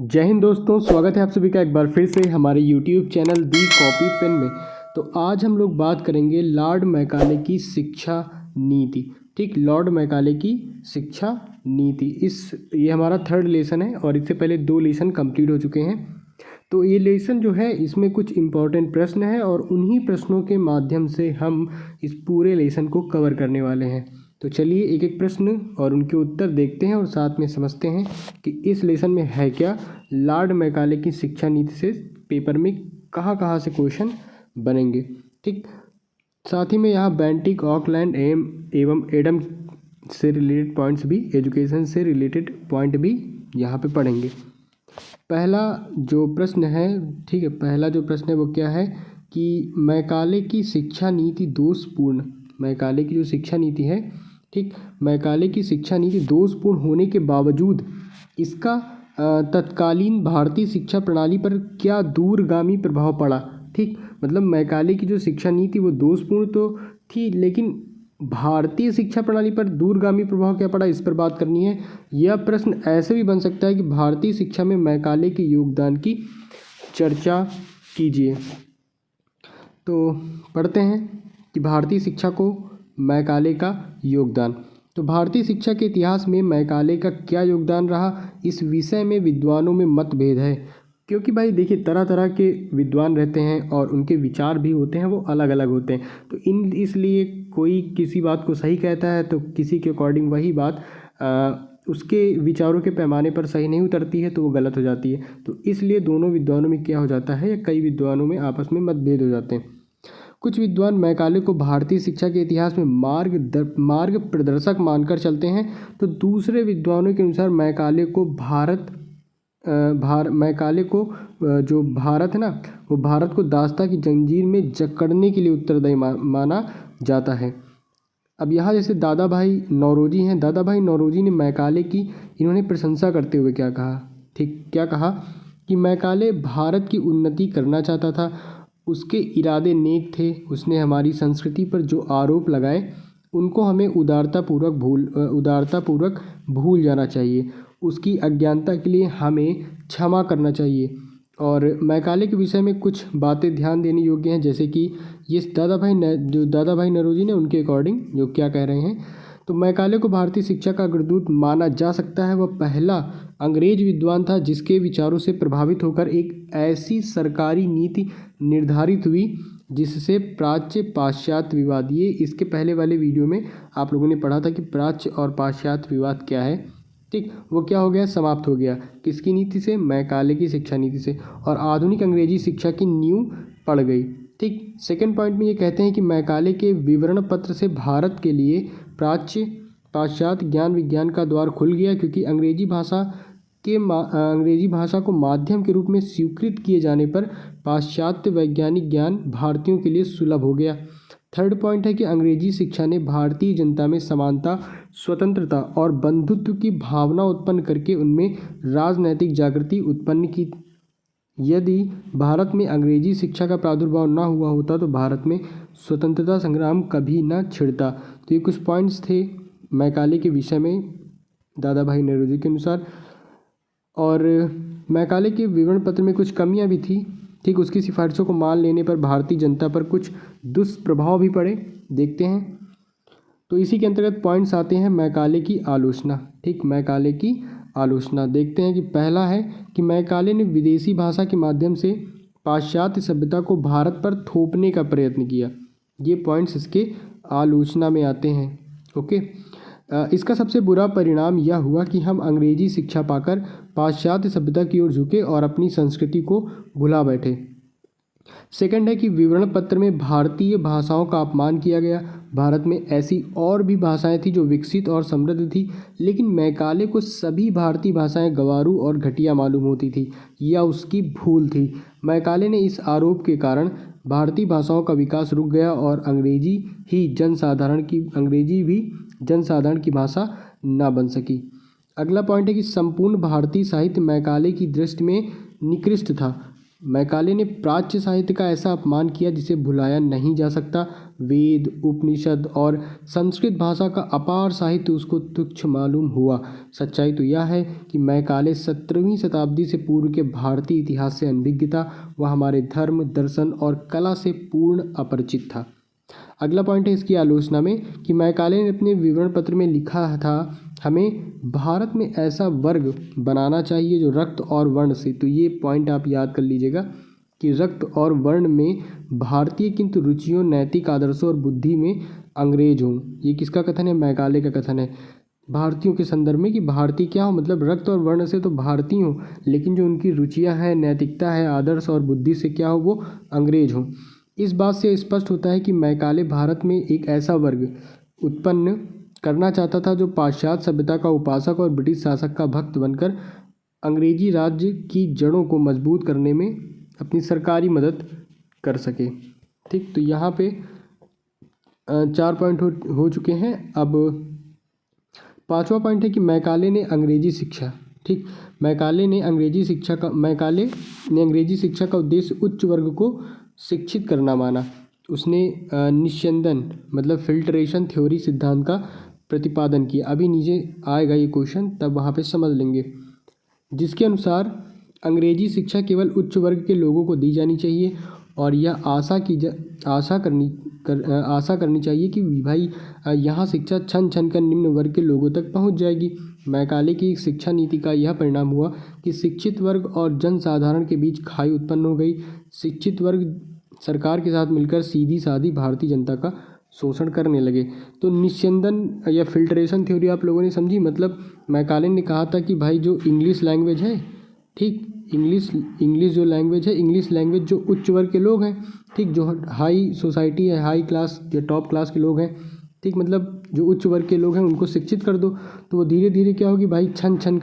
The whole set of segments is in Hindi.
जय हिंद दोस्तों, स्वागत है आप सभी का एक बार फिर से हमारे YouTube चैनल दी कॉपी पेन में। तो आज हम लोग बात करेंगे लॉर्ड मैकाले की शिक्षा नीति। ठीक, लॉर्ड मैकाले की शिक्षा नीति ये हमारा थर्ड लेसन है और इससे पहले 2 लेसन कंप्लीट हो चुके हैं। तो ये लेसन जो है इसमें कुछ इम्पोर्टेंट प्रश्न है और उन्हीं प्रश्नों के माध्यम से हम इस पूरे लेसन को कवर करने वाले हैं। तो चलिए एक एक प्रश्न और उनके उत्तर देखते हैं और साथ में समझते हैं कि इस लेसन में है क्या। लॉर्ड मैकाले की शिक्षा नीति से पेपर में कहाँ से क्वेश्चन बनेंगे। ठीक, साथ ही में यहाँ बेंटिक, ऑकलैंड एवं एडम से रिलेटेड पॉइंट्स भी, एजुकेशन से रिलेटेड पॉइंट भी यहाँ पे पढ़ेंगे। पहला जो प्रश्न है, ठीक है, पहला जो प्रश्न है वो क्या है कि मैकाले की शिक्षा नीति दोषपूर्ण। मैकाले की जो शिक्षा नीति है, ठीक, मैकाले की शिक्षा नीति दोषपूर्ण होने के बावजूद इसका तत्कालीन भारतीय शिक्षा प्रणाली पर क्या दूरगामी प्रभाव पड़ा। ठीक, मतलब मैकाले की जो शिक्षा नीति वो दोषपूर्ण तो थी, लेकिन भारतीय शिक्षा प्रणाली पर दूरगामी प्रभाव क्या पड़ा, इस पर बात करनी है। यह प्रश्न ऐसे भी बन सकता है कि भारतीय शिक्षा में मैकाले के योगदान की चर्चा कीजिए। तो पढ़ते हैं कि भारतीय शिक्षा को मैकाले का योगदान। तो भारतीय शिक्षा के इतिहास में मैकाले का क्या योगदान रहा, इस विषय में विद्वानों में मतभेद है। क्योंकि भाई देखिए, तरह तरह के विद्वान रहते हैं और उनके विचार भी होते हैं, वो अलग अलग होते हैं। तो इसलिए कोई किसी बात को सही कहता है तो किसी के अकॉर्डिंग वही बात उसके विचारों के पैमाने पर सही नहीं उतरती है तो वो गलत हो जाती है। तो इसलिए दोनों विद्वानों में क्या हो जाता है, या कई विद्वानों में आपस में मतभेद हो जाते हैं। कुछ विद्वान मैकाले को भारतीय शिक्षा के इतिहास में मार्ग प्रदर्शक मानकर चलते हैं, तो दूसरे विद्वानों के अनुसार मैकाले को जो भारत है ना, वो भारत को दास्ता की जंजीर में जकड़ने के लिए उत्तरदायी माना जाता है। अब यहाँ जैसे दादा भाई नौरोजी हैं, दादा भाई नौरोजी ने मैकाले की इन्होंने प्रशंसा करते हुए क्या कहा, ठीक, क्या कहा कि मैकाले भारत की उन्नति करना चाहता था, उसके इरादे नेक थे, उसने हमारी संस्कृति पर जो आरोप लगाए उनको हमें उदारतापूर्वक भूल जाना चाहिए, उसकी अज्ञानता के लिए हमें क्षमा करना चाहिए। और मैकाले के विषय में कुछ बातें ध्यान देने योग्य हैं, जैसे कि ये दादा भाई नौरोजी ने उनके अकॉर्डिंग जो क्या कह रहे हैं। तो मैकाले को भारतीय शिक्षा का अग्रदूत माना जा सकता है। वह पहला अंग्रेज विद्वान था जिसके विचारों से प्रभावित होकर एक ऐसी सरकारी नीति निर्धारित हुई जिससे प्राच्य पाश्चात्य विवाद, ये इसके पहले वाले वीडियो में आप लोगों ने पढ़ा था कि प्राच्य और पाश्चात्य विवाद क्या है, ठीक, वो क्या हो गया, समाप्त हो गया। किसकी नीति से, मैकाले की शिक्षा नीति से। और आधुनिक अंग्रेजी शिक्षा की नींव पड़ गई। ठीक, सेकंड पॉइंट में ये कहते हैं कि मैकाले के विवरण पत्र से भारत के लिए प्राच्य पाश्चात्य ज्ञान विज्ञान का द्वार खुल गया, क्योंकि अंग्रेजी भाषा को माध्यम के रूप में स्वीकृत किए जाने पर पाश्चात्य वैज्ञानिक ज्ञान भारतीयों के लिए सुलभ हो गया। थर्ड पॉइंट है कि अंग्रेजी शिक्षा ने भारतीय जनता में समानता, स्वतंत्रता और बंधुत्व की भावना उत्पन्न करके उनमें राजनैतिक जागृति उत्पन्न की। यदि भारत में अंग्रेजी शिक्षा का प्रादुर्भाव न हुआ होता तो भारत में स्वतंत्रता संग्राम कभी न छिड़ता। तो ये कुछ पॉइंट्स थे मैकाले के विषय में दादा भाई नौरोजी के अनुसार। और मैकाले के विवरण पत्र में कुछ कमियां भी थी, ठीक, उसकी सिफारिशों को मान लेने पर भारतीय जनता पर कुछ दुष्प्रभाव भी पड़े, देखते हैं। तो इसी के अंतर्गत पॉइंट्स आते हैं मैकाले की आलोचना। ठीक, मैकाले की आलोचना देखते हैं कि पहला है कि मैकाले ने विदेशी भाषा के माध्यम से पाश्चात्य सभ्यता को भारत पर थोपने का प्रयत्न किया। ये पॉइंट्स इसके आलोचना में आते हैं। ओके, इसका सबसे बुरा परिणाम यह हुआ कि हम अंग्रेजी शिक्षा पाकर पाश्चात्य सभ्यता की ओर झुके और अपनी संस्कृति को भुला बैठे। सेकंड है कि विवरण पत्र में भारतीय भाषाओं का अपमान किया गया। भारत में ऐसी और भी भाषाएं थी जो विकसित और समृद्ध थी, लेकिन मैकाले को सभी भारतीय भाषाएं गंवारू और घटिया मालूम होती थी, यह उसकी भूल थी। मैकाले ने इस आरोप के कारण भारतीय भाषाओं का विकास रुक गया और अंग्रेजी भी जनसाधारण की भाषा न बन सकी। अगला पॉइंट है कि संपूर्ण भारतीय साहित्य मैकाले की दृष्टि में निकृष्ट था। मैकाले ने प्राच्य साहित्य का ऐसा अपमान किया जिसे भुलाया नहीं जा सकता। वेद, उपनिषद और संस्कृत भाषा का अपार साहित्य उसको तुच्छ मालूम हुआ। सच्चाई तो यह है कि मैकाले 17वीं शताब्दी से पूर्व के भारतीय इतिहास से अनभिज्ञ था। वह हमारे धर्म, दर्शन और कला से पूर्ण अपरिचित था। अगला पॉइंट है इसकी आलोचना में कि मैकाले ने अपने विवरण पत्र में लिखा था, हमें भारत में ऐसा वर्ग बनाना चाहिए जो रक्त और वर्ण से, तो ये पॉइंट आप याद कर लीजिएगा कि रक्त और वर्ण में भारतीय किंतु रुचियों, नैतिक आदर्शों और बुद्धि में अंग्रेज हों। ये किसका कथन है? मैकाले का कथन है भारतीयों के संदर्भ में कि भारतीय क्या हो, मतलब रक्त और वर्ण से तो भारतीय हो, लेकिन जो उनकी रुचियां हैं, नैतिकता है, आदर्श और बुद्धि से क्या हो, वो अंग्रेज हों। इस बात से स्पष्ट होता है कि मैकाले भारत में एक ऐसा वर्ग उत्पन्न करना चाहता था जो पाश्चात्य सभ्यता का उपासक और ब्रिटिश शासक का भक्त बनकर अंग्रेजी राज्य की जड़ों को मजबूत करने में अपनी सरकारी मदद कर सके। ठीक, तो यहाँ पे 4 पॉइंट हो चुके हैं। अब 5वां पॉइंट है कि मैकाले ने अंग्रेजी शिक्षा, ठीक, मैकाले ने अंग्रेजी शिक्षा का उद्देश्य उच्च वर्ग को शिक्षित करना माना। उसने निस्यंदन मतलब फिल्ट्रेशन थ्योरी सिद्धांत का प्रतिपादन किया। अभी नीचे आएगा ये क्वेश्चन, तब वहाँ पे समझ लेंगे, जिसके अनुसार अंग्रेजी शिक्षा केवल उच्च वर्ग के लोगों को दी जानी चाहिए और यह आशा करनी चाहिए कि भाई यहाँ शिक्षा छन छन कर निम्न वर्ग के लोगों तक पहुँच जाएगी। मैकाले की शिक्षा नीति का यह परिणाम हुआ कि शिक्षित वर्ग और जनसाधारण के बीच खाई उत्पन्न हो गई। शिक्षित वर्ग सरकार के साथ मिलकर सीधी सादी भारतीय जनता का शोषण करने लगे। तो निस्यंदन या फिल्ट्रेशन थ्योरी आप लोगों ने समझी, मतलब मैकाले ने कहा था कि भाई जो इंग्लिश लैंग्वेज है, ठीक, इंग्लिश जो लैंग्वेज है, इंग्लिश लैंग्वेज जो उच्च वर्ग के लोग हैं, ठीक, जो हाई सोसाइटी है, हाई क्लास या टॉप क्लास के लोग हैं, ठीक, मतलब जो उच्च वर्ग के लोग हैं उनको शिक्षित कर दो, तो वो धीरे धीरे क्या होगी भाई, छन छन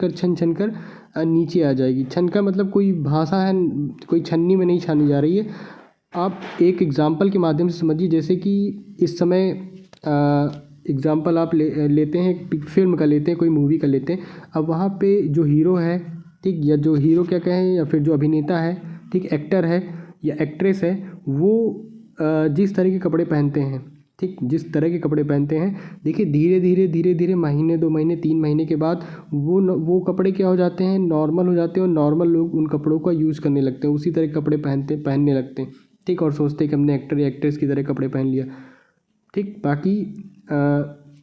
कर नीचे आ जाएगी। छन का मतलब कोई भाषा है, कोई छन्नी में नहीं छानी जा रही है। आप एक एग्जाम्पल के माध्यम से समझिए, जैसे कि इस समय एग्जाम्पल आप लेते हैं, फिल्म का लेते हैं, कोई मूवी का लेते हैं। अब वहाँ पे जो हीरो है, ठीक, या जो हीरो क्या कहें, या फिर जो अभिनेता है, ठीक, एक्टर है या एक्ट्रेस है, वो जिस तरह के कपड़े पहनते हैं, ठीक, जिस तरह के कपड़े पहनते हैं, देखिए धीरे धीरे महीने 2 महीने 3 महीने के बाद वो कपड़े क्या हो जाते हैं, नॉर्मल हो जाते हैं, और नॉर्मल लोग उन कपड़ों का यूज़ करने लगते हैं, उसी तरह के कपड़े पहनने लगते हैं, ठीक, और सोचते हैं कि हमने एक्टर या एक्ट्रेस की तरह कपड़े पहन लिया, ठीक। बाकी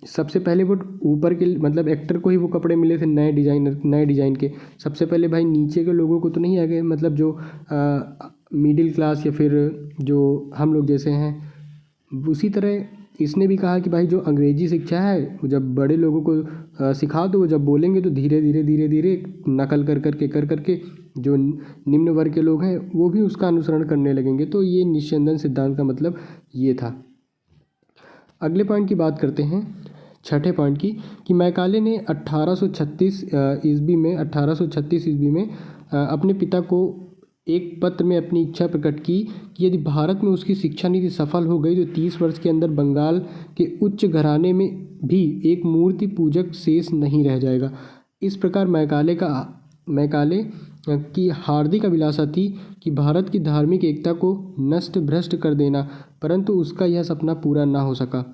सबसे पहले वो ऊपर के मतलब एक्टर को ही वो कपड़े मिले थे नए डिज़ाइन के। सबसे पहले भाई नीचे के लोगों को तो नहीं आ गए, मतलब जो मिडिल क्लास या फिर जो हम लोग जैसे हैं। उसी तरह इसने भी कहा कि भाई जो अंग्रेजी शिक्षा है वो जब बड़े लोगों को सिखा दो, वो जब बोलेंगे तो धीरे धीरे नकल कर करके जो निम्न वर्ग के लोग हैं वो भी उसका अनुसरण करने लगेंगे। तो ये निस्यंदन सिद्धांत का मतलब ये था। अगले पॉइंट की बात करते हैं, छठे पॉइंट की, कि मैकाले ने 1836 ईस्वी में अपने पिता को एक पत्र में अपनी इच्छा प्रकट की कि यदि भारत में उसकी शिक्षा नीति सफल हो गई तो 30 वर्ष के अंदर बंगाल के उच्च घराने में भी एक मूर्ति पूजक शेष नहीं रह जाएगा। इस प्रकार मैकाले की हार्दिक अभिलाषा थी कि भारत की धार्मिक एकता को नष्ट भ्रष्ट कर देना, परंतु उसका यह सपना पूरा ना हो सका।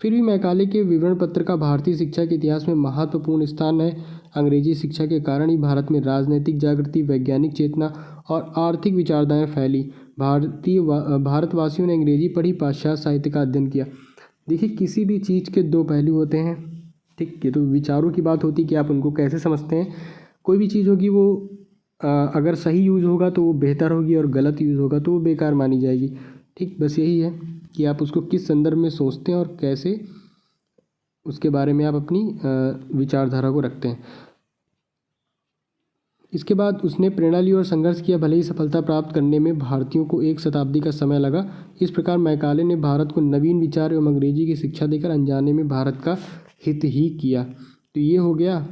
फिर भी मैकाले के विवरण पत्र का भारतीय शिक्षा के इतिहास में महत्वपूर्ण स्थान है। अंग्रेजी शिक्षा के कारण ही भारत में राजनीतिक जागृति, वैज्ञानिक चेतना और आर्थिक विचारधाराएं फैली। भारतवासियों ने अंग्रेजी पढ़ी, पाश्चात्य साहित्य का अध्ययन किया। देखिए, किसी भी चीज़ के दो पहलू होते हैं, ठीक। ये तो विचारों की बात होती है कि आप उनको कैसे समझते हैं। कोई भी चीज़ होगी वो अगर सही यूज़ होगा तो वो बेहतर होगी और गलत यूज़ होगा तो वो बेकार मानी जाएगी, ठीक। बस यही है कि आप उसको किस संदर्भ में सोचते हैं और कैसे उसके बारे में आप अपनी विचारधारा को रखते हैं। इसके बाद उसने प्रेरणा ली और संघर्ष किया, भले ही सफलता प्राप्त करने में भारतीयों को 1 शताब्दी का समय लगा। इस प्रकार मैकाले ने भारत को नवीन विचार एवं अंग्रेजी की शिक्षा देकर अनजाने में भारत का हित ही किया। तो ये हो गया।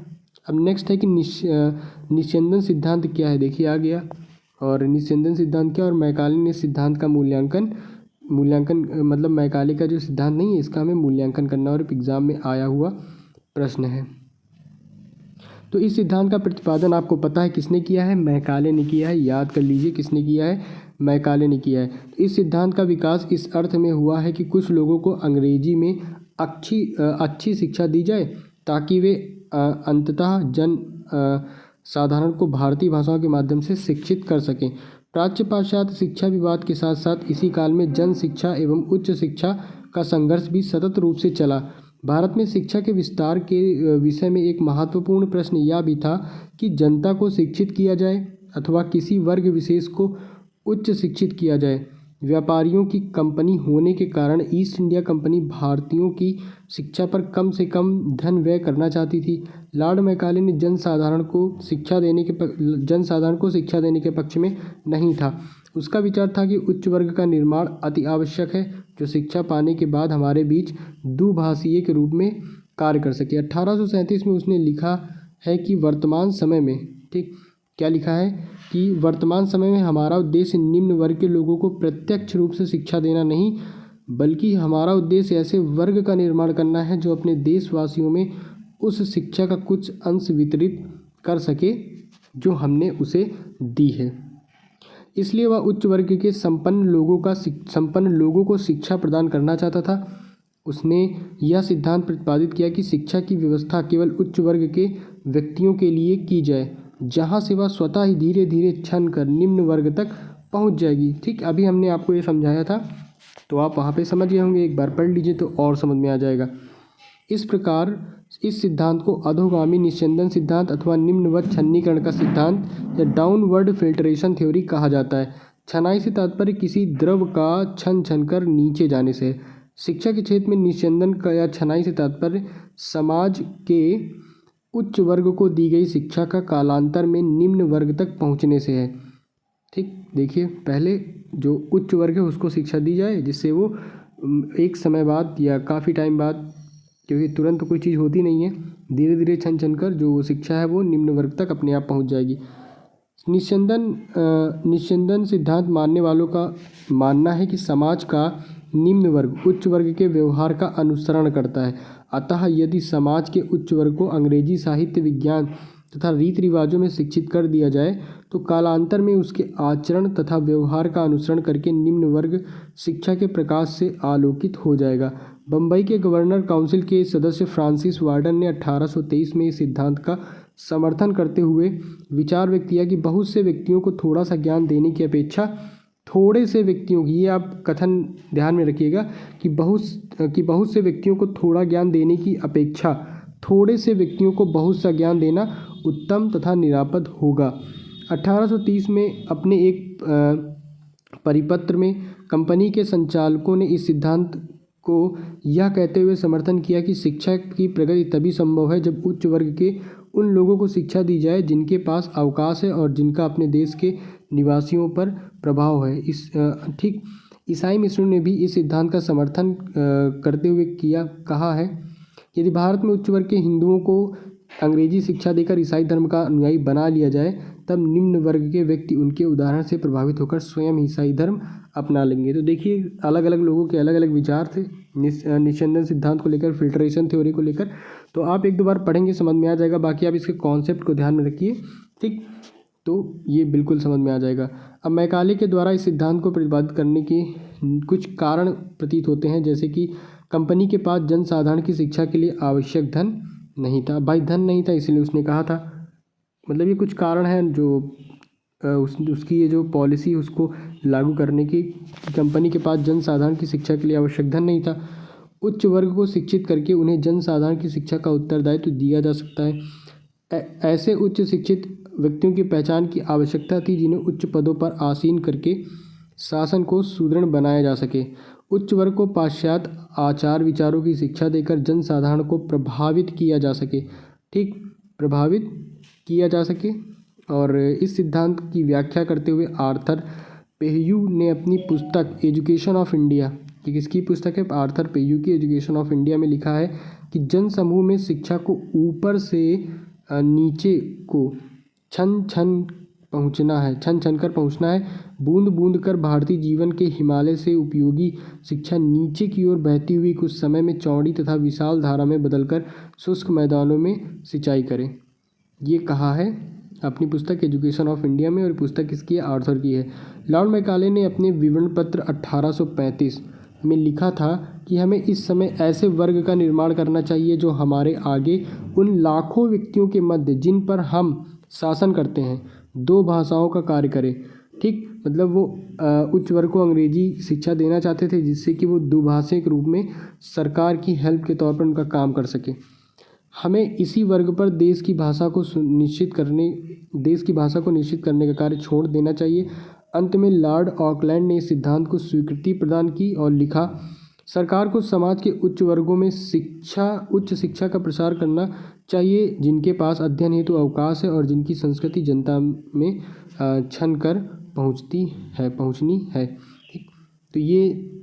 अब नेक्स्ट है कि निस्यंदन सिद्धांत क्या है। देखिए आ गया, और निस्यंदन सिद्धांत क्या, और मैकाले ने सिद्धांत का मूल्यांकन मतलब मैकाले का जो सिद्धांत नहीं है इसका हमें मूल्यांकन करना और एग्ज़ाम में आया हुआ प्रश्न है। तो इस सिद्धांत का प्रतिपादन आपको पता है किसने किया है, मैकाले ने किया है। याद कर लीजिए किसने किया है, मैकाले ने किया है। तो इस सिद्धांत का विकास इस अर्थ में हुआ है कि कुछ लोगों को अंग्रेजी में अच्छी शिक्षा दी जाए ताकि वे अंततः साधारण को भारतीय भाषाओं के माध्यम से शिक्षित कर सकें। प्राच्य पाश्चात्य शिक्षा विवाद के साथ साथ इसी काल में जन शिक्षा एवं उच्च शिक्षा का संघर्ष भी सतत रूप से चला। भारत में शिक्षा के विस्तार के विषय में एक महत्वपूर्ण प्रश्न यह भी था कि जनता को शिक्षित किया जाए अथवा किसी वर्ग विशेष को उच्च शिक्षित किया जाए। व्यापारियों की कंपनी होने के कारण ईस्ट इंडिया कंपनी भारतीयों की शिक्षा पर कम से कम धन व्यय करना चाहती थी। लॉर्ड मैकाले ने जनसाधारण को शिक्षा देने के पक्ष में नहीं था। उसका विचार था कि उच्च वर्ग का निर्माण अति आवश्यक है जो शिक्षा पाने के बाद हमारे बीच दुभाषीय के रूप में कार्य कर सके। 1837 में उसने लिखा है कि वर्तमान समय में, ठीक, क्या लिखा है कि वर्तमान समय में हमारा उद्देश्य निम्न वर्ग के लोगों को प्रत्यक्ष रूप से शिक्षा देना नहीं, बल्कि हमारा उद्देश्य ऐसे वर्ग का निर्माण करना है जो अपने देशवासियों में उस शिक्षा का कुछ अंश वितरित कर सके जो हमने उसे दी है। इसलिए वह उच्च वर्ग के संपन्न लोगों को शिक्षा प्रदान करना चाहता था। उसने यह सिद्धांत प्रतिपादित किया कि शिक्षा की व्यवस्था केवल उच्च वर्ग के व्यक्तियों के लिए की जाए, जहाँ से वह स्वतः ही धीरे धीरे छन कर निम्न वर्ग तक पहुँच जाएगी। ठीक, अभी हमने आपको ये समझाया था तो आप वहाँ पे समझ गए होंगे, एक बार पढ़ लीजिए तो और समझ में आ जाएगा। इस प्रकार इस सिद्धांत को अधोगामी निस्यंदन सिद्धांत अथवा निम्नवत छन्नीकरण का सिद्धांत या डाउनवर्ड फिल्ट्रेशन थ्योरी कहा जाता है। छनाई से तात्पर्य किसी द्रव का छन छन कर नीचे जाने से है। शिक्षा के क्षेत्र में निस्यंदन का या छनाई से तात्पर्य समाज के उच्च वर्ग को दी गई शिक्षा का कालांतर में निम्न वर्ग तक पहुँचने से है। ठीक, देखिए, पहले जो उच्च वर्ग है उसको शिक्षा दी जाए जिससे वो एक समय बाद या काफ़ी टाइम बाद, क्योंकि तुरंत तो कोई चीज़ होती नहीं है, धीरे धीरे छन छन कर जो शिक्षा है वो निम्न वर्ग तक अपने आप पहुंच जाएगी। निस्यंदन सिद्धांत मानने वालों का मानना है कि समाज का निम्न वर्ग उच्च वर्ग के व्यवहार का अनुसरण करता है। अतः यदि समाज के उच्च वर्ग को अंग्रेजी साहित्य, विज्ञान तथा रीति रिवाजों में शिक्षित कर दिया जाए तो कालांतर में उसके आचरण तथा व्यवहार का अनुसरण करके निम्न वर्ग शिक्षा के प्रकाश से आलोकित हो जाएगा। बम्बई के गवर्नर काउंसिल के सदस्य फ्रांसिस वार्डन ने 1823 में इस सिद्धांत का समर्थन करते हुए विचार व्यक्त किया कि बहुत से व्यक्तियों को थोड़ा सा ज्ञान देने की अपेक्षा थोड़े से व्यक्तियों की, ये आप कथन ध्यान में रखिएगा कि बहुत से व्यक्तियों को थोड़ा ज्ञान देने की अपेक्षा थोड़े से व्यक्तियों को बहुत सा ज्ञान देना उत्तम तथा निरापद होगा। 1830 में अपने एक परिपत्र में कंपनी के संचालकों ने इस सिद्धांत को यह कहते हुए समर्थन किया कि शिक्षा की प्रगति तभी संभव है जब उच्च वर्ग के उन लोगों को शिक्षा दी जाए जिनके पास अवकाश है और जिनका अपने देश के निवासियों पर प्रभाव है। ठीक, ईसाई मिशनों ने भी इस सिद्धांत का समर्थन करते हुए कहा है, यदि भारत में उच्च वर्ग के हिंदुओं को अंग्रेजी शिक्षा देकर ईसाई धर्म का अनुयायी बना लिया जाए तब निम्न वर्ग के व्यक्ति उनके उदाहरण से प्रभावित होकर स्वयं ईसाई धर्म अपना लेंगे। तो देखिए, अलग अलग लोगों के अलग अलग विचार थे निस्यंदन सिद्धांत को लेकर, फिल्ट्रेशन थ्योरी को लेकर। तो आप एक दो बार पढ़ेंगे समझ में आ जाएगा, बाकी आप इसके कॉन्सेप्ट को ध्यान में रखिए। ठीक, तो ये बिल्कुल समझ में आ जाएगा। अब मैकाले के द्वारा इस सिद्धांत को प्रतिपादित करने के कुछ कारण प्रतीत होते हैं, जैसे कि कंपनी के पास जनसाधारण की शिक्षा के लिए आवश्यक धन नहीं था। भाई धन नहीं था इसलिए उसने कहा था, मतलब ये कुछ कारण हैं जो उसकी ये जो पॉलिसी उसको लागू करने की, कंपनी के पास जनसाधारण की शिक्षा के लिए आवश्यक धन नहीं था। उच्च वर्ग को शिक्षित करके उन्हें जनसाधारण की शिक्षा का उत्तरदायित्व दिया जा सकता है। ऐसे उच्च शिक्षित व्यक्तियों की पहचान की आवश्यकता थी जिन्हें उच्च पदों पर आसीन करके शासन को सुदृढ़ बनाया जा सके। उच्च वर्ग को पाश्चात्य आचार विचारों की शिक्षा देकर जनसाधारण को प्रभावित किया जा सके। ठीक, प्रभावित किया जा सके। और इस सिद्धांत की व्याख्या करते हुए आर्थर पेयू ने अपनी पुस्तक एजुकेशन ऑफ इंडिया, कि किसकी पुस्तक है, आर्थर पेयू की एजुकेशन ऑफ इंडिया में लिखा है कि जन समूह में शिक्षा को ऊपर से नीचे को छन छन कर पहुंचना है। बूंद बूंद कर भारतीय जीवन के हिमालय से उपयोगी शिक्षा नीचे की ओर बहती हुई कुछ समय में चौड़ी तथा विशाल धारा में बदलकर शुष्क मैदानों में सिंचाई करे। ये कहा है अपनी पुस्तक एजुकेशन ऑफ इंडिया में, और पुस्तक किसकी है? आर्थर की है। लॉर्ड मैकाले ने अपने विवरण पत्र 1835 में लिखा था कि हमें इस समय ऐसे वर्ग का निर्माण करना चाहिए जो हमारे आगे उन लाखों व्यक्तियों के मध्य जिन पर हम शासन करते हैं दो भाषाओं का कार्य करे। ठीक, मतलब वो उच्च वर्ग को अंग्रेजी शिक्षा देना चाहते थे जिससे कि वो दुभाषिक रूप में सरकार की हेल्प के तौर पर उनका काम कर सके। हमें इसी वर्ग पर देश की भाषा को निश्चित करने का कार्य छोड़ देना चाहिए। अंत में लॉर्ड ऑकलैंड ने इस सिद्धांत को स्वीकृति प्रदान की और लिखा, सरकार को समाज के उच्च वर्गों में उच्च शिक्षा का प्रसार करना चाहिए जिनके पास अध्ययन हेतु अवकाश है और जिनकी संस्कृति जनता में छन कर पहुंचनी है। ठीक, तो ये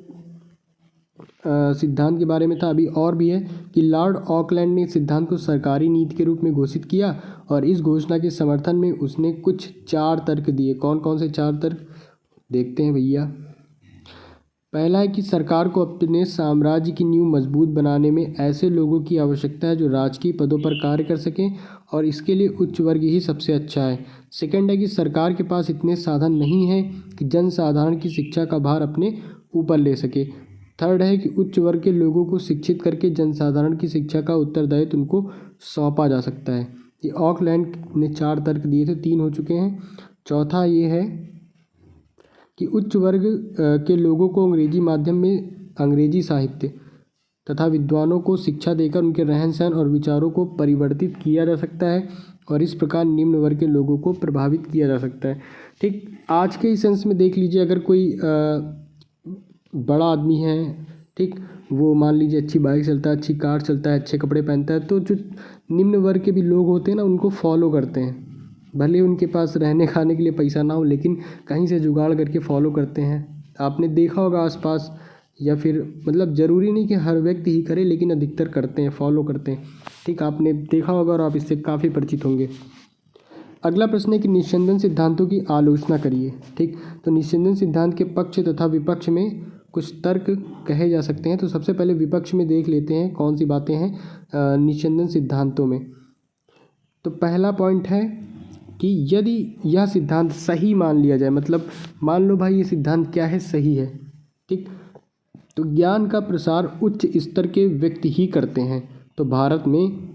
सिद्धांत के बारे में था। अभी और भी है कि लॉर्ड ऑकलैंड ने इस सिद्धांत को सरकारी नीति के रूप में घोषित किया और इस घोषणा के समर्थन में उसने कुछ 4 तर्क दिए। कौन कौन से 4 तर्क देखते हैं भैया। पहला है कि सरकार को अपने साम्राज्य की नींव मजबूत बनाने में ऐसे लोगों की आवश्यकता है जो राजकीय पदों पर कार्य कर सकें और इसके लिए उच्च वर्ग ही सबसे अच्छा है। सेकंड है कि सरकार के पास इतने साधन नहीं हैं कि जनसाधारण की शिक्षा का भार अपने ऊपर ले सके। थर्ड है कि उच्च वर्ग के लोगों को शिक्षित करके जनसाधारण की शिक्षा का उत्तरदायित्व उनको सौंपा जा सकता है। ये ऑकलैंड ने 4 तर्क दिए थे, 3 हो चुके हैं। चौथा ये है कि उच्च वर्ग के लोगों को अंग्रेजी माध्यम में अंग्रेजी साहित्य तथा विद्वानों को शिक्षा देकर उनके रहन सहन और विचारों को परिवर्तित किया जा सकता है और इस प्रकार निम्न वर्ग के लोगों को प्रभावित किया जा सकता है। ठीक, आज के इस सेंस में देख लीजिए, अगर कोई बड़ा आदमी है, ठीक, वो मान लीजिए अच्छी बाइक चलता है, अच्छी कार चलता है, अच्छे कपड़े पहनता है, तो जो निम्न वर्ग के भी लोग होते हैं ना उनको फॉलो करते हैं। भले उनके पास रहने खाने के लिए पैसा ना हो लेकिन कहीं से जुगाड़ करके फॉलो करते हैं। आपने देखा होगा आसपास, या फिर मतलब ज़रूरी नहीं कि हर व्यक्ति ही करे लेकिन अधिकतर करते हैं, फॉलो करते हैं। ठीक, आपने देखा होगा और आप इससे काफ़ी परिचित होंगे। अगला प्रश्न है कि निस्यंदन सिद्धांतों की आलोचना करिए। ठीक, तो निस्यंदन सिद्धांत के पक्ष तथा विपक्ष में कुछ तर्क कहे जा सकते हैं। तो सबसे पहले विपक्ष में देख लेते हैं कौन सी बातें हैं निस्यंदन सिद्धांतों में। तो पहला पॉइंट है कि यदि यह सिद्धांत सही मान लिया जाए, मतलब मान लो भाई ये सिद्धांत क्या है, सही है। ठीक, तो ज्ञान का प्रसार उच्च स्तर के व्यक्ति ही करते हैं। तो भारत में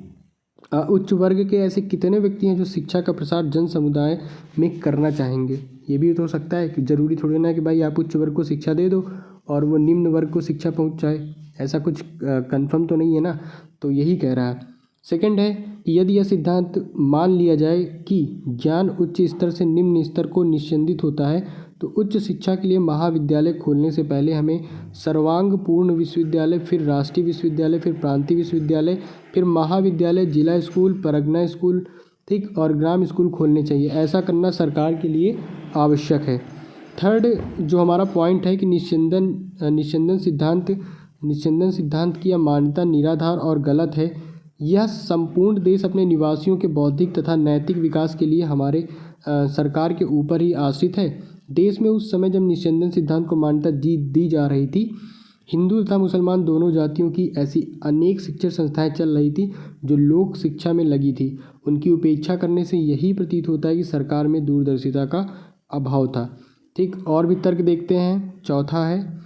उच्च वर्ग के ऐसे कितने व्यक्ति हैं जो शिक्षा का प्रसार जन समुदाय में करना चाहेंगे। ये भी तो हो सकता है कि ज़रूरी थोड़ी ना कि भाई आप उच्च वर्ग को शिक्षा दे दो और वो निम्न वर्ग को शिक्षा पहुंच जाए, ऐसा कुछ कंफर्म तो नहीं है ना। तो यही कह रहा है। सेकंड है कि यदि यह सिद्धांत मान लिया जाए कि ज्ञान उच्च स्तर से निम्न स्तर को निस्यंदित होता है तो उच्च शिक्षा के लिए महाविद्यालय खोलने से पहले हमें सर्वांग पूर्ण विश्वविद्यालय, फिर राष्ट्रीय विश्वविद्यालय, फिर प्रांतीय विश्वविद्यालय, फिर महाविद्यालय, जिला स्कूल, परगना स्कूल, ठीक, और ग्राम स्कूल खोलने चाहिए। ऐसा करना सरकार के लिए आवश्यक है। थर्ड जो हमारा पॉइंट है कि निस्यंदन सिद्धांत की यह मान्यता निराधार और गलत है। यह संपूर्ण देश अपने निवासियों के बौद्धिक तथा नैतिक विकास के लिए हमारे सरकार के ऊपर ही आश्रित है। देश में उस समय जब निस्यंदन सिद्धांत को मान्यता दी जा रही थी, हिंदू तथा मुसलमान दोनों जातियों की ऐसी अनेक शिक्षण संस्थाएं चल रही थी जो लोक शिक्षा में लगी थी। उनकी उपेक्षा करने से यही प्रतीत होता है कि सरकार में दूरदर्शिता का अभाव था। ठीक, और भी तर्क देखते हैं। चौथा है,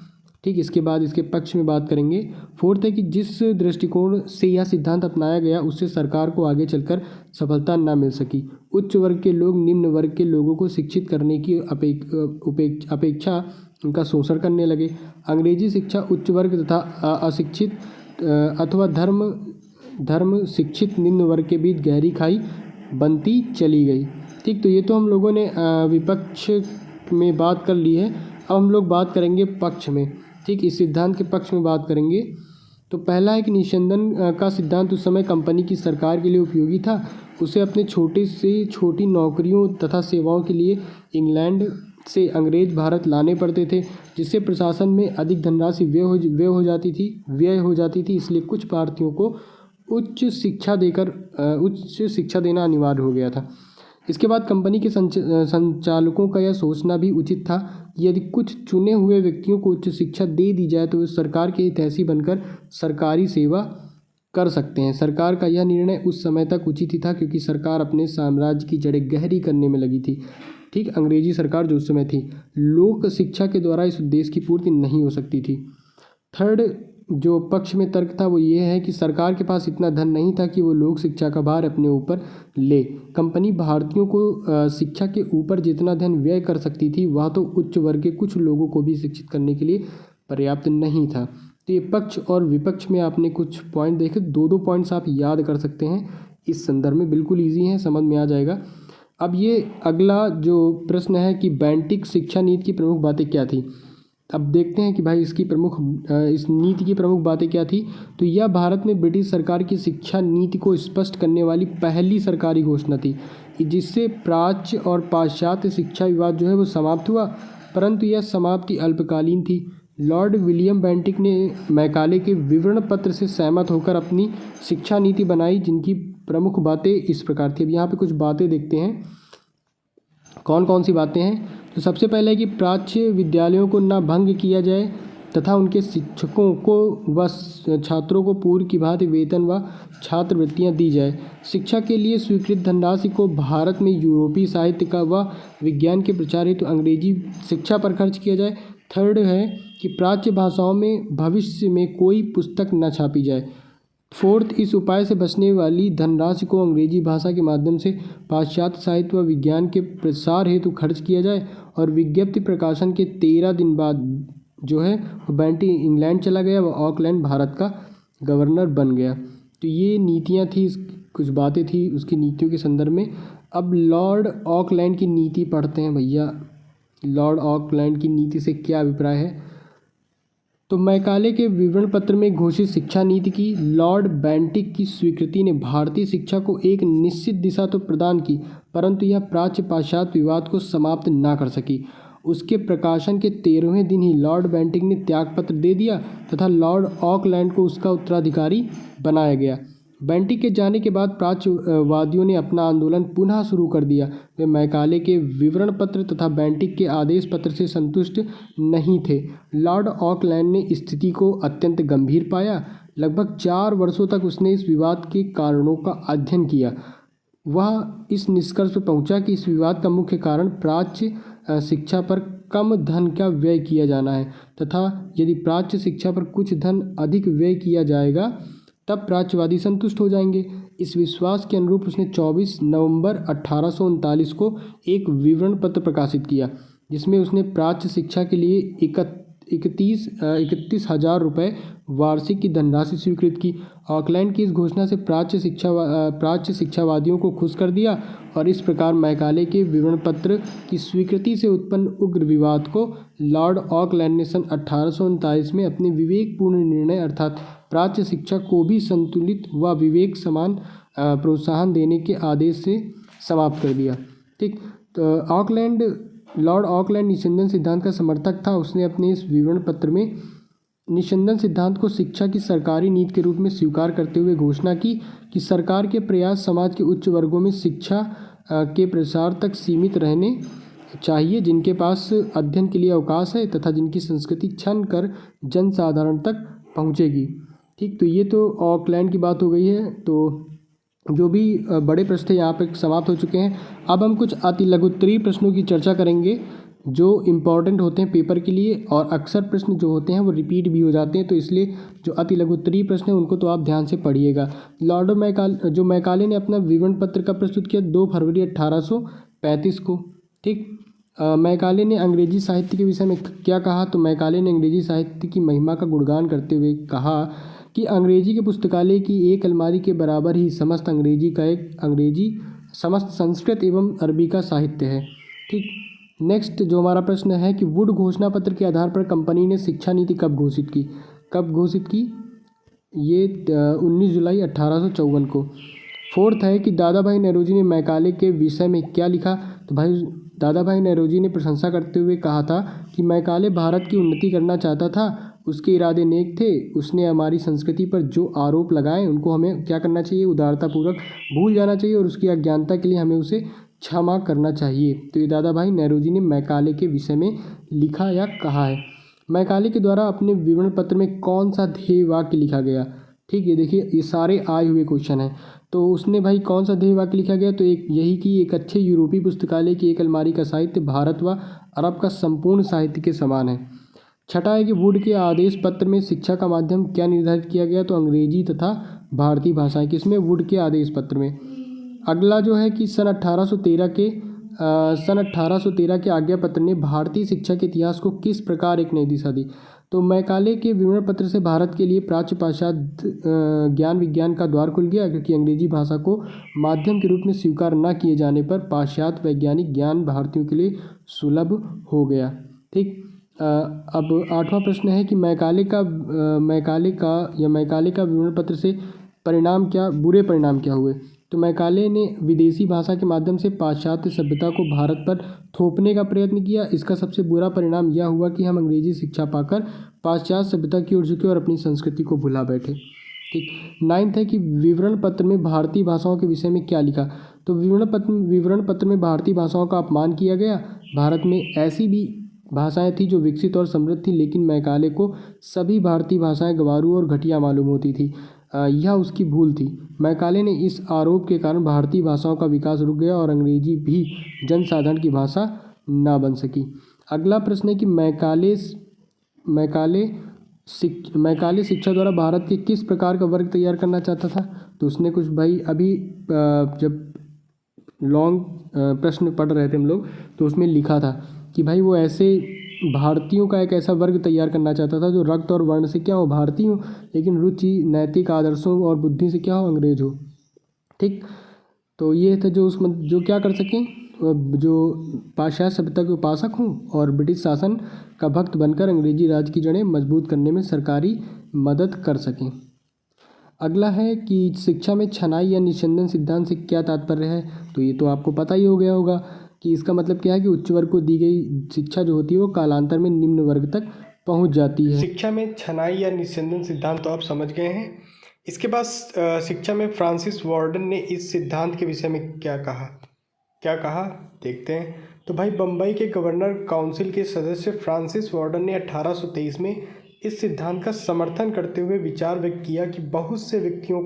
ठीक, इसके बाद इसके पक्ष में बात करेंगे। फोर्थ है कि जिस दृष्टिकोण से यह सिद्धांत अपनाया गया उससे सरकार को आगे चलकर सफलता न मिल सकी। उच्च वर्ग के लोग निम्न वर्ग के लोगों को शिक्षित करने की अपेक्षा उनका शोषण करने लगे। अंग्रेजी शिक्षा उच्च वर्ग तथा अशिक्षित अथवा धर्म शिक्षित निम्न वर्ग के बीच गहरी खाई बनती चली गई। ठीक, तो ये तो हम लोगों ने विपक्ष में बात कर ली है। अब हम लोग बात करेंगे पक्ष में। ठीक, इस सिद्धांत के पक्ष में बात करेंगे। तो पहला है कि निस्यंदन का सिद्धांत उस समय कंपनी की सरकार के लिए उपयोगी था। उसे अपने छोटे से छोटी नौकरियों तथा सेवाओं के लिए इंग्लैंड से अंग्रेज भारत लाने पड़ते थे, जिससे प्रशासन में अधिक धनराशि व्यय हो जाती थी। इसलिए कुछ भारतीयों को उच्च शिक्षा देना अनिवार्य हो गया था। इसके बाद कंपनी के संचालकों का यह सोचना भी उचित था कि यदि कुछ चुने हुए व्यक्तियों को उच्च शिक्षा दे दी जाए तो वे सरकार के हितैषी बनकर सरकारी सेवा कर सकते हैं। सरकार का यह निर्णय उस समय तक उचित ही था क्योंकि सरकार अपने साम्राज्य की जड़ें गहरी करने में लगी थी। ठीक, अंग्रेजी सरकार जो उस समय थी, लोक शिक्षा के द्वारा इस उद्देश्य की पूर्ति नहीं हो सकती थी। थर्ड जो पक्ष में तर्क था वो ये है कि सरकार के पास इतना धन नहीं था कि वो लोक शिक्षा का भार अपने ऊपर ले। कंपनी भारतीयों को शिक्षा के ऊपर जितना धन व्यय कर सकती थी वह तो उच्च वर्ग के कुछ लोगों को भी शिक्षित करने के लिए पर्याप्त नहीं था। तो ये पक्ष और विपक्ष में आपने कुछ पॉइंट देखे, दो पॉइंट्स आप याद कर सकते हैं इस संदर्भ में, बिल्कुल ईजी है, समझ में आ जाएगा। अब ये अगला जो प्रश्न है कि बेंटिक शिक्षा नीति की प्रमुख बातें क्या थी। अब देखते हैं कि भाई इस नीति की प्रमुख बातें क्या थी। तो यह भारत में ब्रिटिश सरकार की शिक्षा नीति को स्पष्ट करने वाली पहली सरकारी घोषणा थी, जिससे प्राच्य और पाश्चात्य शिक्षा विवाद जो है वो समाप्त हुआ, परंतु यह समाप्ति अल्पकालीन थी। लॉर्ड विलियम बेंटिक ने मैकाले के विवरण पत्र से सहमत होकर अपनी शिक्षा नीति बनाई, जिनकी प्रमुख बातें इस प्रकार थी। अब यहाँ पे कुछ बातें देखते हैं, कौन कौन सी बातें हैं। तो सबसे पहले है कि प्राच्य विद्यालयों को न भंग किया जाए तथा उनके शिक्षकों को व छात्रों को पूर्व की भांति वेतन व छात्रवृत्तियां दी जाए। शिक्षा के लिए स्वीकृत धनराशि को भारत में यूरोपीय साहित्य का व विज्ञान के प्रचार हेतु अंग्रेजी शिक्षा पर खर्च किया जाए। थर्ड है कि प्राच्य भाषाओं में भविष्य में कोई पुस्तक न छापी जाए। फोर्थ, इस उपाय से बचने वाली धनराशि को अंग्रेजी भाषा के माध्यम से पाश्चात्य साहित्य व विज्ञान के प्रसार हेतु खर्च किया जाए। और विज्ञप्ति प्रकाशन के 13 दिन बाद जो है बेंटिक इंग्लैंड चला गया व ऑकलैंड भारत का गवर्नर बन गया। तो ये नीतियाँ थी, कुछ बातें थी उसकी नीतियों के संदर्भ में। अब लॉर्ड ऑकलैंड की नीति पढ़ते हैं भैया। लॉर्ड ऑकलैंड की नीति से क्या अभिप्राय है। तो मैकाले के विवरण पत्र में घोषित शिक्षा नीति की लॉर्ड बेंटिक की स्वीकृति ने भारतीय शिक्षा को एक निश्चित दिशा तो प्रदान की, परंतु यह प्राच्य पाश्चात्य विवाद को समाप्त ना कर सकी। उसके प्रकाशन के 13वें दिन ही लॉर्ड बेंटिक ने त्यागपत्र दे दिया तथा लॉर्ड ऑकलैंड को उसका उत्तराधिकारी बनाया गया। बेंटिक के जाने के बाद प्राच्यवादियों ने अपना आंदोलन पुनः शुरू कर दिया। वे मैकाले के विवरण पत्र तथा बेंटिक के आदेश पत्र से संतुष्ट नहीं थे। लॉर्ड ऑकलैंड ने स्थिति को अत्यंत गंभीर पाया। लगभग 4 वर्षों तक उसने इस विवाद के कारणों का अध्ययन किया। वह इस निष्कर्ष पर पहुंचा कि इस विवाद का मुख्य कारण प्राच्य शिक्षा पर कम धन का व्यय किया जाना है तथा यदि प्राच्य शिक्षा पर कुछ धन अधिक व्यय किया जाएगा तब प्राच्यवादी संतुष्ट हो जाएंगे। इस विश्वास के अनुरूप उसने 24 नवंबर 1839 को एक विवरण पत्र प्रकाशित किया, जिसमें उसने प्राच्य शिक्षा के लिए 31,000 रुपये वार्षिक की धनराशि स्वीकृत की। ऑकलैंड की इस घोषणा से प्राच्य शिक्षावादियों को खुश कर दिया और इस प्रकार मैकाले के विवरण पत्र की स्वीकृति से उत्पन्न उग्र विवाद को लॉर्ड ऑकलैंड ने सन 1839 में अपने विवेकपूर्ण निर्णय अर्थात प्राच्य शिक्षा को भी संतुलित व विवेक समान प्रोत्साहन देने के आदेश से समाप्त कर दिया। ठीक, तो लॉर्ड ऑकलैंड निस्संदन सिद्धांत का समर्थक था। उसने अपने इस विवरण पत्र में निस्संदन सिद्धांत को शिक्षा की सरकारी नीति के रूप में स्वीकार करते हुए घोषणा की कि सरकार के प्रयास समाज के उच्च वर्गों में शिक्षा के प्रसार तक सीमित रहने चाहिए, जिनके पास अध्ययन के लिए अवकाश है तथा जिनकी संस्कृति क्षण कर जनसाधारण तक पहुँचेगी। ठीक, तो ये तो ऑकलैंड की बात हो गई है। तो जो भी बड़े प्रश्न थे यहाँ पे समाप्त हो चुके हैं। अब हम कुछ अति लघुत्तरीय प्रश्नों की चर्चा करेंगे जो इम्पॉर्टेंट होते हैं पेपर के लिए और अक्सर प्रश्न जो होते हैं वो रिपीट भी हो जाते हैं, तो इसलिए जो अति लघुत्तरीय प्रश्न है उनको तो आप ध्यान से पढ़िएगा। मैकाले ने अपना विवरण पत्र का प्रस्तुत किया 2 फरवरी 1835 को। ठीक, मैकाले ने अंग्रेजी साहित्य के विषय में क्या कहा। तो मैकाले ने अंग्रेजी साहित्य की महिमा का गुणगान करते हुए कहा कि अंग्रेजी के पुस्तकालय की एक अलमारी के बराबर ही समस्त संस्कृत एवं अरबी का साहित्य है। ठीक, नेक्स्ट जो हमारा प्रश्न है कि वुड घोषणा पत्र के आधार पर कंपनी ने शिक्षा नीति कब घोषित की। ये 19 जुलाई 1854 को। फोर्थ है कि दादा भाई नौरोजी ने मैकाले के विषय में क्या लिखा। तो भाई दादा भाई नौरोजी ने प्रशंसा करते हुए कहा था कि मैकाले भारत की उन्नति करना चाहता था, उसके इरादे नेक थे। उसने हमारी संस्कृति पर जो आरोप लगाए उनको हमें क्या करना चाहिए, उदारतापूर्वक भूल जाना चाहिए और उसकी अज्ञानता के लिए हमें उसे क्षमा करना चाहिए। तो ये दादा भाई नौरोजी ने मैकाले के विषय में लिखा या कहा है। मैकाले के द्वारा अपने विवरण पत्र में कौन सा ध्येय वाक्य लिखा गया। ठीक है, देखिए ये सारे आए हुए क्वेश्चन हैं। तो उसने भाई कौन सा ध्येय वाक्य लिखा गया, तो एक यही कि एक अच्छे यूरोपीय पुस्तकालय की एक अलमारी का साहित्य भारत व अरब का संपूर्ण साहित्य के समान है। छठा है कि वुड के आदेश पत्र में शिक्षा का माध्यम क्या निर्धारित किया गया, तो अंग्रेजी तथा भारतीय भाषाएं। किसमें, वुड के आदेश पत्र में। अगला जो है कि सन 1813 के आज्ञा पत्र ने भारतीय शिक्षा के इतिहास को किस प्रकार एक नई दिशा दी, तो मैकाले के विवरण पत्र से भारत के लिए प्राच्य पाश्चात्य ज्ञान विज्ञान का द्वार खुल गया, क्योंकि अंग्रेजी भाषा को माध्यम के रूप में स्वीकार न किए जाने पर पाश्चात्य वैज्ञानिक ज्ञान भारतीयों के लिए सुलभ हो गया। ठीक, अब आठवां प्रश्न है कि मैकाले का विवरण पत्र से परिणाम क्या, बुरे परिणाम क्या हुए, तो मैकाले ने विदेशी भाषा के माध्यम से पाश्चात्य सभ्यता को भारत पर थोपने का प्रयत्न किया। इसका सबसे बुरा परिणाम यह हुआ कि हम अंग्रेजी शिक्षा पाकर पाश्चात्य सभ्यता की ओर झुके और अपनी संस्कृति को भुला बैठे। ठीक, नाइन्थ है कि विवरण पत्र में भारतीय भाषाओं के विषय में क्या लिखा, तो विवरण पत्र में भारतीय भाषाओं का अपमान किया गया। भारत में ऐसी भी भाषाएं थी जो विकसित और समृद्ध थी, लेकिन मैकाले को सभी भारतीय भाषाएं गंवारू और घटिया मालूम होती थी। यह उसकी भूल थी। मैकाले ने इस आरोप के कारण भारतीय भाषाओं का विकास रुक गया और अंग्रेजी भी जनसाधारण की भाषा ना बन सकी। अगला प्रश्न है कि मैकाले शिक्षा द्वारा भारत के किस प्रकार का वर्ग तैयार करना चाहता था, तो उसने कुछ भाई अभी जब लॉन्ग प्रश्न पढ़ रहे थे हम लोग, तो उसमें लिखा था कि भाई वो ऐसे भारतीयों का एक ऐसा वर्ग तैयार करना चाहता था जो रक्त और वर्ण से क्या हो, भारतीय हो, लेकिन रुचि नैतिक आदर्शों और बुद्धि से क्या हो, अंग्रेज हो। ठीक, तो ये था जो क्या कर सकें, जो पाश्चात्य सभ्यता के उपासक हों और ब्रिटिश शासन का भक्त बनकर अंग्रेजी राज की जड़ें मजबूत करने में सरकारी मदद कर सकें। अगला है कि शिक्षा में छनाई या निस्यंदन सिद्धांत से क्या तात्पर्य है, तो ये तो आपको पता ही हो गया होगा कि इसका मतलब क्या है कि उच्च वर्ग को दी गई शिक्षा जो होती है वो कालांतर में निम्न वर्ग तक पहुंच जाती है। शिक्षा में छनाई या निस्यंदन सिद्धांत तो आप समझ गए हैं। इसके बाद शिक्षा में फ्रांसिस वार्डन ने इस सिद्धांत के विषय में क्या कहा देखते हैं। तो भाई बम्बई के गवर्नर काउंसिल के सदस्य फ्रांसिस वार्डन ने 1823 में इस सिद्धांत का समर्थन करते हुए विचार व्यक्त किया कि बहुत से व्यक्तियों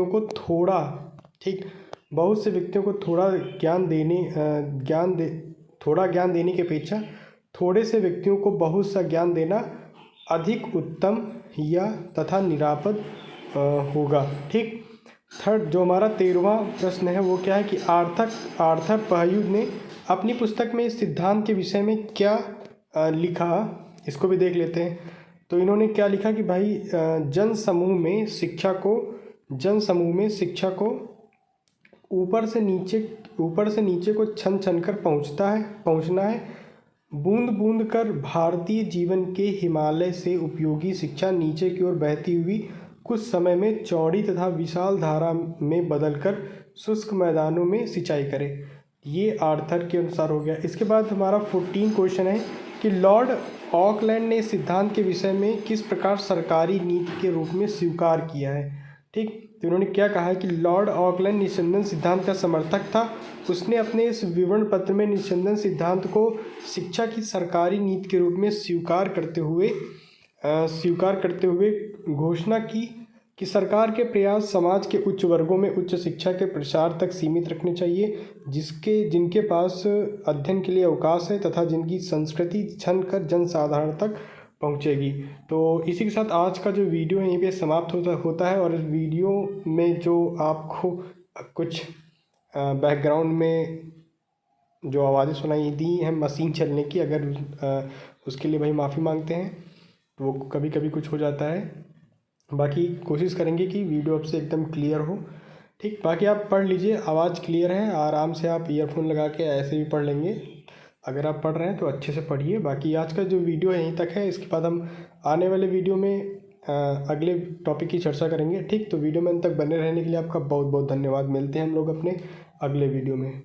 को थोड़ा ज्ञान देने की अपेक्षा थोड़े से व्यक्तियों को बहुत सा ज्ञान देना अधिक उत्तम तथा निरापद होगा। ठीक, थर्ड जो हमारा 13वां प्रश्न है वो क्या है कि आर्थर पहयुद ने अपनी पुस्तक में इस सिद्धांत के विषय में क्या लिखा, इसको भी देख लेते हैं। तो इन्होंने क्या लिखा कि भाई जन समूह में शिक्षा को ऊपर से नीचे को छन कर पहुंचना है। बूंद बूंद कर भारतीय जीवन के हिमालय से उपयोगी शिक्षा नीचे की ओर बहती हुई कुछ समय में चौड़ी तथा विशाल धारा में बदलकर शुष्क मैदानों में सिंचाई करे। ये आर्थर के अनुसार हो गया। इसके बाद हमारा 14 क्वेश्चन है कि लॉर्ड ऑकलैंड ने सिद्धांत के विषय में किस प्रकार सरकारी नीति के रूप में स्वीकार किया है। ठीक, तो उन्होंने क्या कहा है कि लॉर्ड ऑकलैंड निस्यंदन सिद्धांत का समर्थक था। उसने अपने इस विवरण पत्र में निस्यंदन सिद्धांत को शिक्षा की सरकारी नीति के रूप में स्वीकार करते हुए घोषणा की कि सरकार के प्रयास समाज के उच्च वर्गों में उच्च शिक्षा के प्रसार तक सीमित रखने चाहिए, जिनके पास अध्ययन के लिए अवकाश है तथा जिनकी संस्कृति छन कर जनसाधारण तक पहुंचेगी। तो इसी के साथ आज का जो वीडियो है यहीं पे समाप्त होता है। और इस वीडियो में जो आपको कुछ बैकग्राउंड में जो आवाज़ें सुनाई दी हैं मशीन चलने की, अगर उसके लिए भाई माफ़ी मांगते हैं। तो वो कभी कभी कुछ हो जाता है, बाकी कोशिश करेंगे कि वीडियो आपसे एकदम क्लियर हो। ठीक, बाकी आप पढ़ लीजिए, आवाज़ क्लियर है, आराम से आप ईयरफोन लगा के ऐसे भी पढ़ लेंगे। अगर आप पढ़ रहे हैं तो अच्छे से पढ़िए। बाकी आज का जो वीडियो है यहीं तक है। इसके बाद हम आने वाले वीडियो में अगले टॉपिक की चर्चा करेंगे। ठीक, तो वीडियो में अंत तक बने रहने के लिए आपका बहुत बहुत धन्यवाद। मिलते हैं हम लोग अपने अगले वीडियो में।